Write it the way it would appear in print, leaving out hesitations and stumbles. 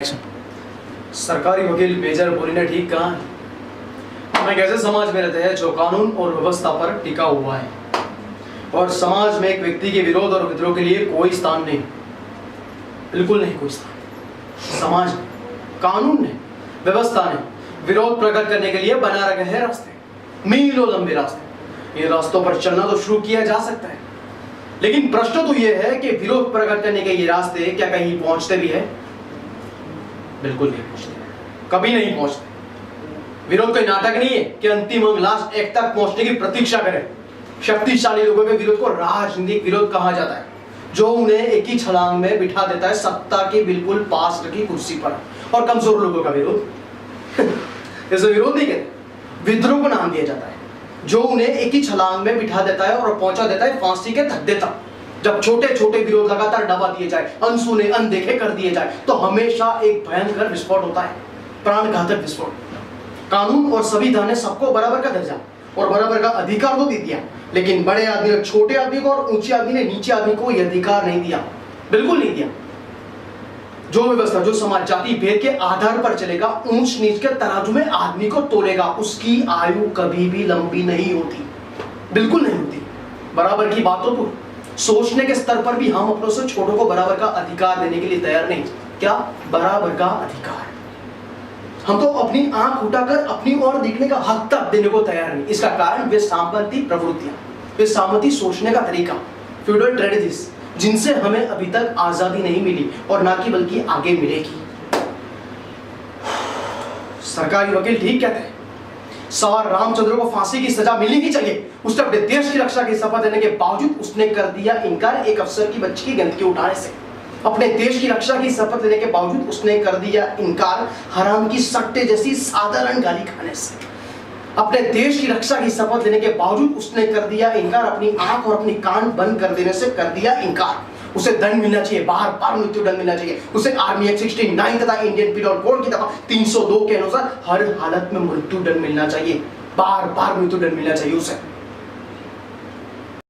सरकारी वकील मेजर बोरी ने ठीक कहा है। हम एक ऐसे समाज में रहते हैं जो कानून और व्यवस्था पर टिका हुआ है और समाज में एक व्यक्ति के विरोध और विद्रोह के लिए कोई स्थान नहीं, बिल्कुल नहीं कोई स्थान। समाज ने, कानून ने, व्यवस्था ने विरोध प्रकट करने के लिए बना रखे हैं रास्ते, मीलों लंबे रास्ते। इन रास्तों पर चलना तो शुरू किया जा सकता है, लेकिन प्रश्न तो यह है कि विरोध प्रकट करने के ये रास्ते क्या कहीं पहुंचते भी है? बिल्कुल नहीं पहुंचते, कभी नहीं पहुंचते। विरोध कोई नाटक नहीं है कि अंतिम अंग लास्ट एक तक पहुंचने की प्रतीक्षा करें। शक्तिशाली लोगों के विरोध को राजनीतिक विरोध कहा जाता है, जो उन्हें एक ही छलांग में बिठा देता है सत्ता के बिल्कुल पास रखी कुर्सी पर। और कमजोर लोगों का विरोध इसे विरोध नहीं कहते, विद्रोह को नाम दिया जाता है, जो उन्हें एक ही छलांग में बिठा देता है और पहुंचा देता है फांसी के धक्के तक। जब छोटे छोटे विरोध लगातार दबा दिए जाए, अनसुने अनदेखे कर दिए जाए, तो हमेशा एक भयंकर विस्फोट होता है, प्राणघातक विस्फोट। कानून और संविधान ने सबको बराबर का दर्जा और बराबर का अधिकार तो दे दिया, लेकिन बड़े आदमी ने छोटे आदमी को और ऊंचे आदमी ने नीचे आदमी को यह अधिकार नहीं दिया, बिल्कुल नहीं दिया। जो व्यवस्था, जो समाज जाति भेद के आधार पर चलेगा, ऊंच नीच के तराजू में आदमी को तोलेगा, उसकी आयु कभी भी लंबी नहीं होती, बिल्कुल नहीं होती। बराबर की बात तो सोचने के स्तर पर भी हम अपनों से छोटों को बराबर का अधिकार देने के लिए तैयार नहीं। क्या बराबर का अधिकार? हम तो अपनी आंख उठाकर अपनी ओर देखने का हक तक देने को तैयार नहीं। इसका कारण वे सामंती प्रवृत्तियां, वे सामंती सोचने का तरीका, फ्यूडल ट्रेडिशंस, जिनसे हमें अभी तक आजादी नहीं मिली और ना कि बल्कि आगे मिलेगी। सरकारी वकील ठीक कहते हैं, सवार रामचंद्र को फांसी की सजा मिलनी ही चाहिए। उसने अपने देश की रक्षा की शपथ लेने के बावजूद उसने कर दिया इनकार एक अफसर की बच्ची की गंदगी उठाने से। अपने देश की रक्षा की शपथ लेने के बावजूद उसने कर दिया इनकार हराम की सट्टे जैसी साधारण गाली खाने से। अपने देश की रक्षा की शपथ लेने के बावजूद उसने कर दिया इनकार अपनी आंख और अपनी कान बंद कर देने से कर दिया इनकार। उसे दंड मिलना चाहिए, बार बार मृत्यु दंड मिलना चाहिए। उसे आर्मी एक्ट 69 तथा इंडियन पीनल कोड की दफा 302 के अनुसार हर हालत में मृत्यु दंड मिलना चाहिए, बार बार मृत्यु दंड मिलना चाहिए उसे।